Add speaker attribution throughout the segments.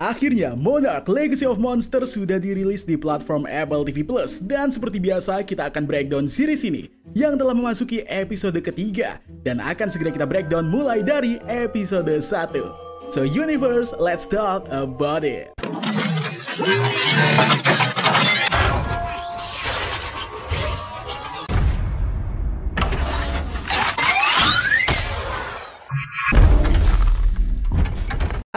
Speaker 1: Akhirnya, Monarch Legacy of Monsters sudah dirilis di platform Apple TV+. Dan seperti biasa, kita akan breakdown series ini yang telah memasuki episode ketiga. Dan akan segera kita breakdown mulai dari episode 1. So Universe, let's talk about it.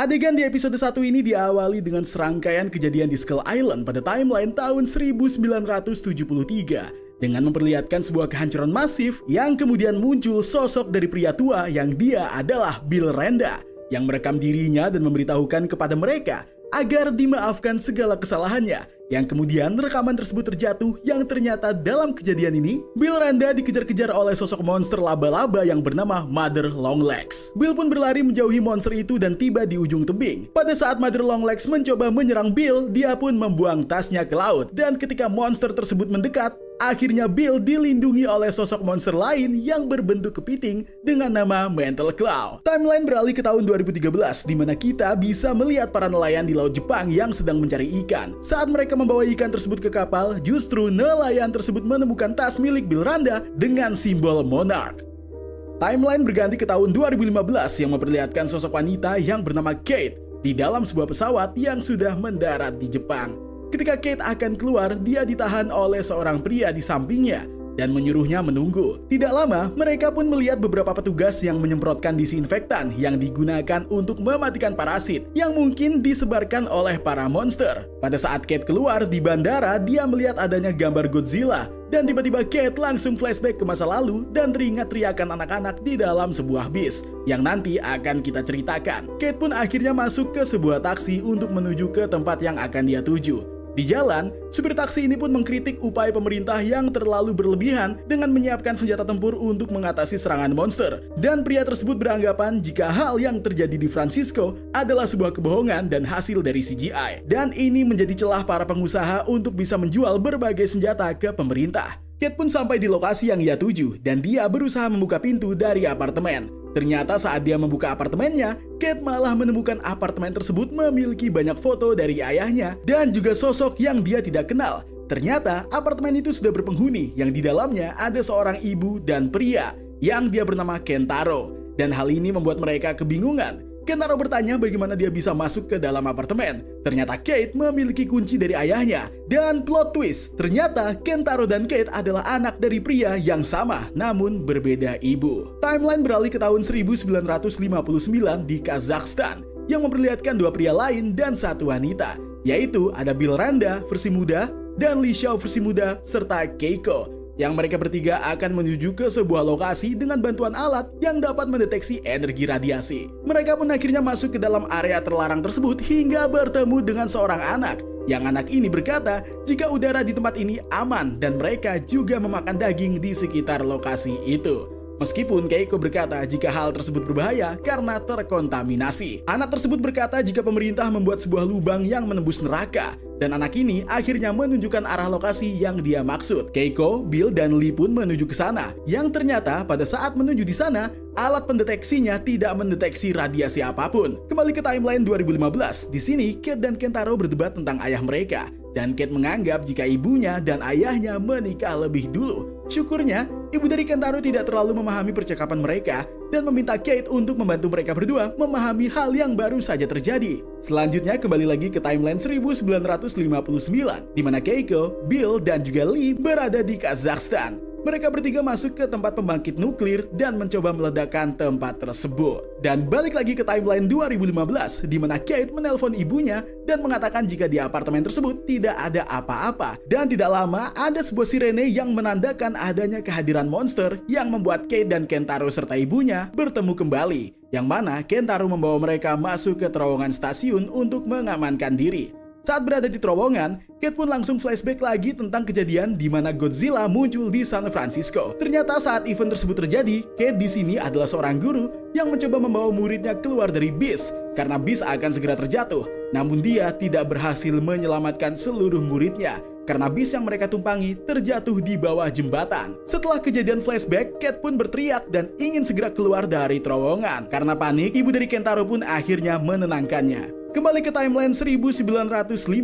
Speaker 1: Adegan di episode 1 ini diawali dengan serangkaian kejadian di Skull Island pada timeline tahun 1973 dengan memperlihatkan sebuah kehancuran masif yang kemudian muncul sosok dari pria tua yang dia adalah Bill Randa yang merekam dirinya dan memberitahukan kepada mereka agar dimaafkan segala kesalahannya, yang kemudian rekaman tersebut terjatuh yang ternyata dalam kejadian ini Bill Randa dikejar-kejar oleh sosok monster laba-laba yang bernama Mother Longlegs. Bill pun berlari menjauhi monster itu dan tiba di ujung tebing. Pada saat Mother Longlegs mencoba menyerang Bill, dia pun membuang tasnya ke laut, dan ketika monster tersebut mendekat, akhirnya Bill dilindungi oleh sosok monster lain yang berbentuk kepiting dengan nama Mental Claw. Timeline beralih ke tahun 2013 di mana kita bisa melihat para nelayan di laut Jepang yang sedang mencari ikan. Saat mereka membawa ikan tersebut ke kapal, justru nelayan tersebut menemukan tas milik Bill Randa dengan simbol Monarch. Timeline berganti ke tahun 2015 yang memperlihatkan sosok wanita yang bernama Kate di dalam sebuah pesawat yang sudah mendarat di Jepang. Ketika Kate akan keluar, dia ditahan oleh seorang pria di sampingnya dan menyuruhnya menunggu. Tidak lama, mereka pun melihat beberapa petugas yang menyemprotkan disinfektan yang digunakan untuk mematikan parasit yang mungkin disebarkan oleh para monster. Pada saat Kate keluar di bandara, dia melihat adanya gambar Godzilla dan tiba-tiba Kate langsung flashback ke masa lalu dan teringat teriakan anak-anak di dalam sebuah bis yang nanti akan kita ceritakan. Kate pun akhirnya masuk ke sebuah taksi untuk menuju ke tempat yang akan dia tuju. Di jalan, supir taksi ini pun mengkritik upaya pemerintah yang terlalu berlebihan dengan menyiapkan senjata tempur untuk mengatasi serangan monster. Dan pria tersebut beranggapan jika hal yang terjadi di Francisco adalah sebuah kebohongan dan hasil dari CGI. Dan ini menjadi celah para pengusaha untuk bisa menjual berbagai senjata ke pemerintah. Kate pun sampai di lokasi yang ia tuju dan dia berusaha membuka pintu dari apartemen. Ternyata saat dia membuka apartemennya, Kate malah menemukan apartemen tersebut memiliki banyak foto dari ayahnya dan juga sosok yang dia tidak kenal. Ternyata apartemen itu sudah berpenghuni yang di dalamnya ada seorang ibu dan pria yang dia bernama Kentaro. Dan hal ini membuat mereka kebingungan. Kentaro bertanya bagaimana dia bisa masuk ke dalam apartemen. Ternyata Kate memiliki kunci dari ayahnya. Dan plot twist, ternyata Kentaro dan Kate adalah anak dari pria yang sama namun berbeda ibu. Timeline beralih ke tahun 1959 di Kazakhstan yang memperlihatkan dua pria lain dan satu wanita, yaitu ada Bill Randa versi muda dan Li Xiao versi muda serta Keiko, yang mereka bertiga akan menuju ke sebuah lokasi dengan bantuan alat yang dapat mendeteksi energi radiasi. Mereka pun akhirnya masuk ke dalam area terlarang tersebut hingga bertemu dengan seorang anak. Yang anak ini berkata jika udara di tempat ini aman dan mereka juga memakan daging di sekitar lokasi itu. Meskipun Keiko berkata jika hal tersebut berbahaya karena terkontaminasi. Anak tersebut berkata jika pemerintah membuat sebuah lubang yang menembus neraka. Dan anak ini akhirnya menunjukkan arah lokasi yang dia maksud. Keiko, Bill, dan Lee pun menuju ke sana. Yang ternyata pada saat menuju di sana, alat pendeteksinya tidak mendeteksi radiasi apapun. Kembali ke timeline 2015, di sini Kate dan Kentaro berdebat tentang ayah mereka. Dan Kate menganggap jika ibunya dan ayahnya menikah lebih dulu. Syukurnya, ibu dari Kentaro tidak terlalu memahami percakapan mereka dan meminta Kate untuk membantu mereka berdua memahami hal yang baru saja terjadi. Selanjutnya kembali lagi ke timeline 1959, di mana Keiko, Bill, dan juga Lee berada di Kazakhstan. Mereka bertiga masuk ke tempat pembangkit nuklir dan mencoba meledakkan tempat tersebut. Dan balik lagi ke timeline 2015, di mana Kate menelpon ibunya dan mengatakan jika di apartemen tersebut tidak ada apa-apa. Dan tidak lama, ada sebuah sirene yang menandakan adanya kehadiran monster yang membuat Kate dan Kentaro serta ibunya bertemu kembali. Yang mana Kentaro membawa mereka masuk ke terowongan stasiun untuk mengamankan diri. Saat berada di terowongan, Kate pun langsung flashback lagi tentang kejadian di mana Godzilla muncul di San Francisco. Ternyata saat event tersebut terjadi, Kate di sini adalah seorang guru yang mencoba membawa muridnya keluar dari bis karena bis akan segera terjatuh. Namun dia tidak berhasil menyelamatkan seluruh muridnya karena bis yang mereka tumpangi terjatuh di bawah jembatan. Setelah kejadian flashback, Kate pun berteriak dan ingin segera keluar dari terowongan. Karena panik, ibu dari Kentaro pun akhirnya menenangkannya. Kembali ke timeline 1959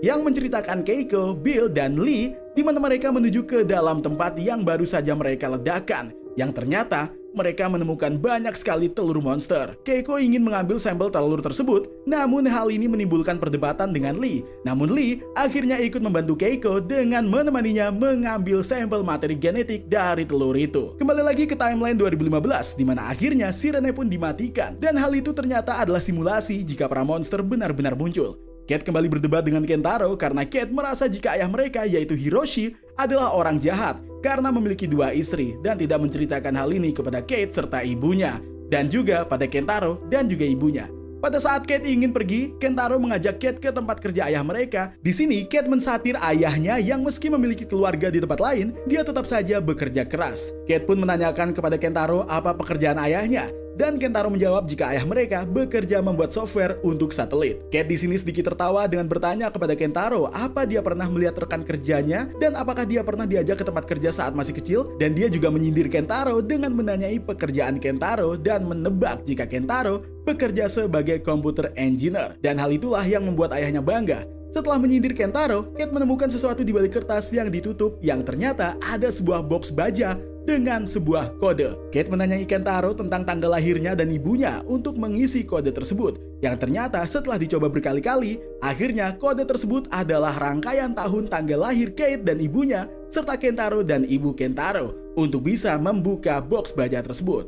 Speaker 1: yang menceritakan Keiko, Bill, dan Lee di mana mereka menuju ke dalam tempat yang baru saja mereka ledakan, yang ternyata mereka menemukan banyak sekali telur monster. Keiko ingin mengambil sampel telur tersebut, namun hal ini menimbulkan perdebatan dengan Lee. Namun Lee akhirnya ikut membantu Keiko dengan menemaninya mengambil sampel materi genetik dari telur itu. Kembali lagi ke timeline 2015, di mana akhirnya sirene pun dimatikan. Dan hal itu ternyata adalah simulasi jika para monster benar-benar muncul. Kate kembali berdebat dengan Kentaro karena Kate merasa jika ayah mereka yaitu Hiroshi adalah orang jahat karena memiliki 2 istri dan tidak menceritakan hal ini kepada Kate serta ibunya, dan juga pada Kentaro dan juga ibunya. Pada saat Kate ingin pergi, Kentaro mengajak Kate ke tempat kerja ayah mereka. Di sini Kate mensatir ayahnya yang meski memiliki keluarga di tempat lain, dia tetap saja bekerja keras. Kate pun menanyakan kepada Kentaro apa pekerjaan ayahnya. Dan Kentaro menjawab jika ayah mereka bekerja membuat software untuk satelit. Kate di sini sedikit tertawa dengan bertanya kepada Kentaro apa dia pernah melihat rekan kerjanya dan apakah dia pernah diajak ke tempat kerja saat masih kecil. Dan dia juga menyindir Kentaro dengan menanyai pekerjaan Kentaro dan menebak jika Kentaro bekerja sebagai computer engineer. Dan hal itulah yang membuat ayahnya bangga. Setelah menyindir Kentaro, Kate menemukan sesuatu di balik kertas yang ditutup yang ternyata ada sebuah box baja dengan sebuah kode. Kate menanyai Kentaro tentang tanggal lahirnya dan ibunya untuk mengisi kode tersebut. Yang ternyata setelah dicoba berkali-kali, akhirnya kode tersebut adalah rangkaian tahun tanggal lahir Kate dan ibunya serta Kentaro dan ibu Kentaro untuk bisa membuka box baja tersebut.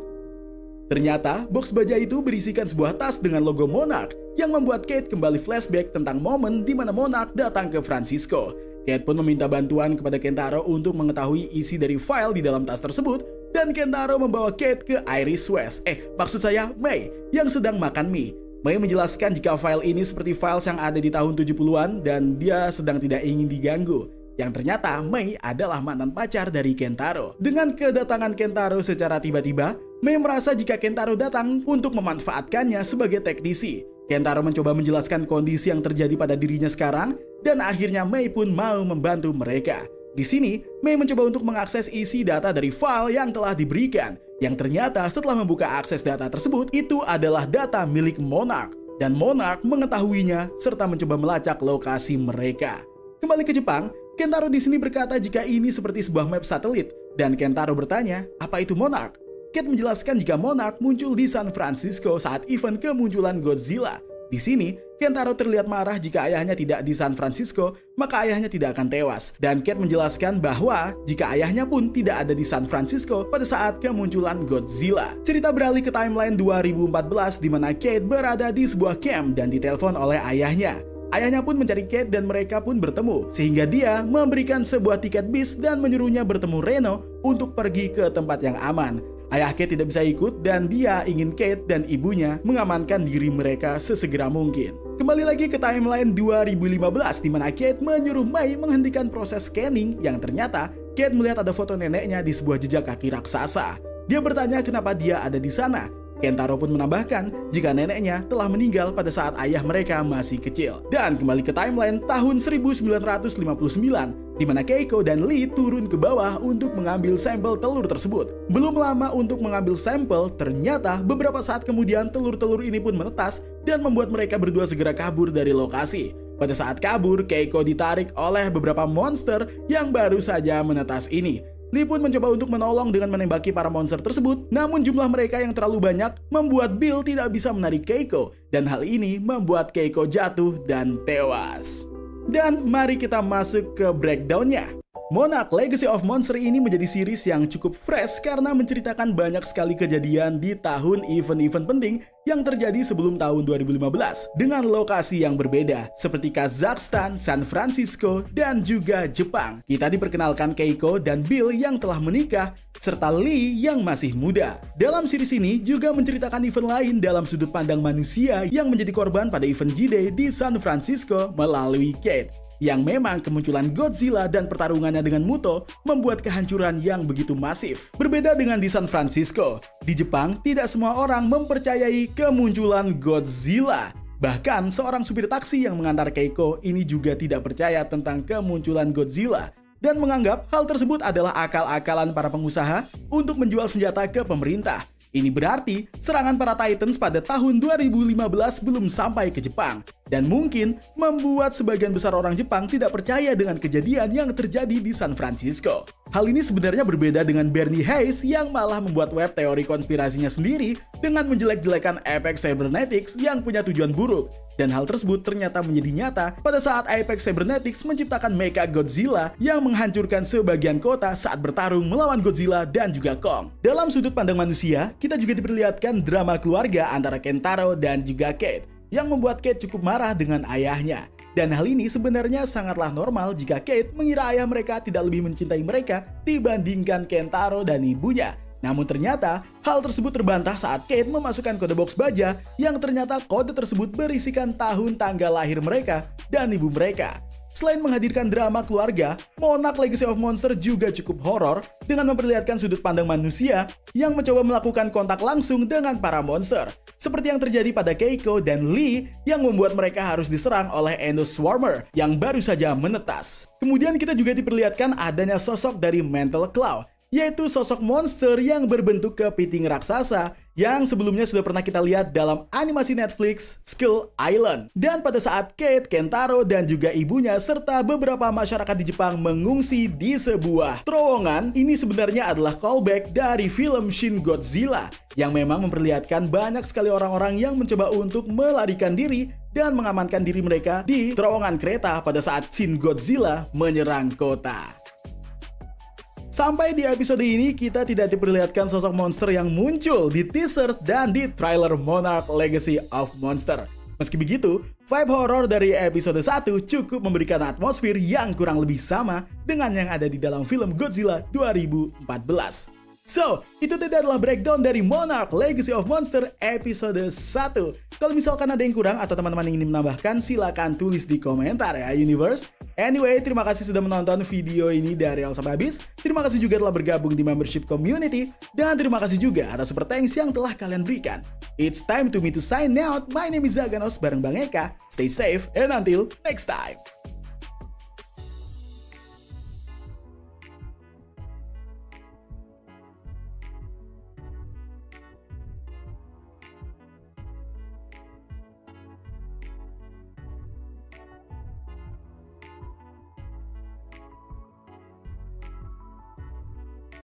Speaker 1: Ternyata, box baja itu berisikan sebuah tas dengan logo Monarch yang membuat Kate kembali flashback tentang momen di mana Monarch datang ke Francisco. Kate pun meminta bantuan kepada Kentaro untuk mengetahui isi dari file di dalam tas tersebut, dan Kentaro membawa Kate ke Iris West, maksud saya Mei, yang sedang makan mie. Mei menjelaskan jika file ini seperti file yang ada di tahun 70-an dan dia sedang tidak ingin diganggu. Yang ternyata Mei adalah mantan pacar dari Kentaro. Dengan kedatangan Kentaro secara tiba-tiba, Mei merasa jika Kentaro datang untuk memanfaatkannya sebagai teknisi. Kentaro mencoba menjelaskan kondisi yang terjadi pada dirinya sekarang, dan akhirnya Mei pun mau membantu mereka. Di sini, Mei mencoba untuk mengakses isi data dari file yang telah diberikan, yang ternyata setelah membuka akses data tersebut, itu adalah data milik Monarch, dan Monarch mengetahuinya serta mencoba melacak lokasi mereka. Kembali ke Jepang, Kentaro di sini berkata jika ini seperti sebuah map satelit, dan Kentaro bertanya, apa itu Monarch? Kate menjelaskan jika Monarch muncul di San Francisco saat event kemunculan Godzilla. Di sini, Kentaro terlihat marah jika ayahnya tidak di San Francisco, maka ayahnya tidak akan tewas. Dan Kate menjelaskan bahwa jika ayahnya pun tidak ada di San Francisco pada saat kemunculan Godzilla. Cerita beralih ke timeline 2014 di mana Kate berada di sebuah camp dan ditelepon oleh ayahnya. Ayahnya pun mencari Kate dan mereka pun bertemu, sehingga dia memberikan sebuah tiket bis dan menyuruhnya bertemu Reno untuk pergi ke tempat yang aman. Ayah Kate tidak bisa ikut dan dia ingin Kate dan ibunya mengamankan diri mereka sesegera mungkin. Kembali lagi ke timeline 2015 di mana Kate menyuruh Mei menghentikan proses scanning yang ternyata Kate melihat ada foto neneknya di sebuah jejak kaki raksasa. Dia bertanya kenapa dia ada di sana. Kentaro pun menambahkan jika neneknya telah meninggal pada saat ayah mereka masih kecil. Dan kembali ke timeline tahun 1959 di mana Keiko dan Lee turun ke bawah untuk mengambil sampel telur tersebut. Belum lama untuk mengambil sampel, ternyata beberapa saat kemudian telur-telur ini pun menetas dan membuat mereka berdua segera kabur dari lokasi. Pada saat kabur, Keiko ditarik oleh beberapa monster yang baru saja menetas ini. Lee pun mencoba untuk menolong dengan menembaki para monster tersebut, namun jumlah mereka yang terlalu banyak membuat Bill tidak bisa menarik Keiko, dan hal ini membuat Keiko jatuh dan tewas. Dan mari kita masuk ke breakdownnya. Monarch Legacy of Monsters ini menjadi series yang cukup fresh karena menceritakan banyak sekali kejadian di tahun event-event penting yang terjadi sebelum tahun 2015 dengan lokasi yang berbeda seperti Kazakhstan, San Francisco, dan juga Jepang. Kita diperkenalkan Keiko dan Bill yang telah menikah serta Lee yang masih muda. Dalam series ini juga menceritakan event lain dalam sudut pandang manusia yang menjadi korban pada event G-Day di San Francisco melalui Kate. Yang memang kemunculan Godzilla dan pertarungannya dengan Muto membuat kehancuran yang begitu masif. Berbeda dengan di San Francisco, di Jepang tidak semua orang mempercayai kemunculan Godzilla. Bahkan seorang supir taksi yang mengantar Keiko ini juga tidak percaya tentang kemunculan Godzilla dan menganggap hal tersebut adalah akal-akalan para pengusaha untuk menjual senjata ke pemerintah. Ini berarti serangan para Titans pada tahun 2015 belum sampai ke Jepang dan mungkin membuat sebagian besar orang Jepang tidak percaya dengan kejadian yang terjadi di San Francisco. Hal ini sebenarnya berbeda dengan Bernie Hayes yang malah membuat web teori konspirasinya sendiri dengan menjelek-jelekan Apex Cybernetics yang punya tujuan buruk. Dan hal tersebut ternyata menjadi nyata pada saat Apex Cybernetics menciptakan Mecha Godzilla yang menghancurkan sebagian kota saat bertarung melawan Godzilla dan juga Kong. Dalam sudut pandang manusia, kita juga diperlihatkan drama keluarga antara Kentaro dan juga Kate yang membuat Kate cukup marah dengan ayahnya. Dan hal ini sebenarnya sangatlah normal jika Kate mengira ayah mereka tidak lebih mencintai mereka dibandingkan Kentaro dan ibunya. Namun ternyata hal tersebut terbantah saat Kate memasukkan kode box baja yang ternyata kode tersebut berisikan tahun tanggal lahir mereka dan ibu mereka. Selain menghadirkan drama keluarga, Monarch Legacy of Monsters juga cukup horor dengan memperlihatkan sudut pandang manusia yang mencoba melakukan kontak langsung dengan para monster. Seperti yang terjadi pada Keiko dan Lee yang membuat mereka harus diserang oleh Endoswarmer yang baru saja menetas. Kemudian kita juga diperlihatkan adanya sosok dari Mental Claw, yaitu sosok monster yang berbentuk kepiting raksasa yang sebelumnya sudah pernah kita lihat dalam animasi Netflix Skull Island. Dan pada saat Kate, Kentaro, dan juga ibunya serta beberapa masyarakat di Jepang mengungsi di sebuah terowongan, ini sebenarnya adalah callback dari film Shin Godzilla yang memang memperlihatkan banyak sekali orang-orang yang mencoba untuk melarikan diri dan mengamankan diri mereka di terowongan kereta pada saat Shin Godzilla menyerang kota. Sampai di episode ini kita tidak diperlihatkan sosok monster yang muncul di teaser dan di trailer Monarch Legacy of Monsters. Meski begitu, vibe horror dari episode 1 cukup memberikan atmosfer yang kurang lebih sama dengan yang ada di dalam film Godzilla 2014. So, itu tadi adalah breakdown dari Monarch Legacy of Monsters episode 1. Kalau misalkan ada yang kurang atau teman-teman ingin menambahkan, silakan tulis di komentar ya Universe. Anyway, terima kasih sudah menonton video ini dari awal sampai habis. Terima kasih juga telah bergabung di membership community. Dan terima kasih juga atas super thanks yang telah kalian berikan. It's time to me to sign out. My name is Zaganos bareng Bang Eka. Stay safe and until next time.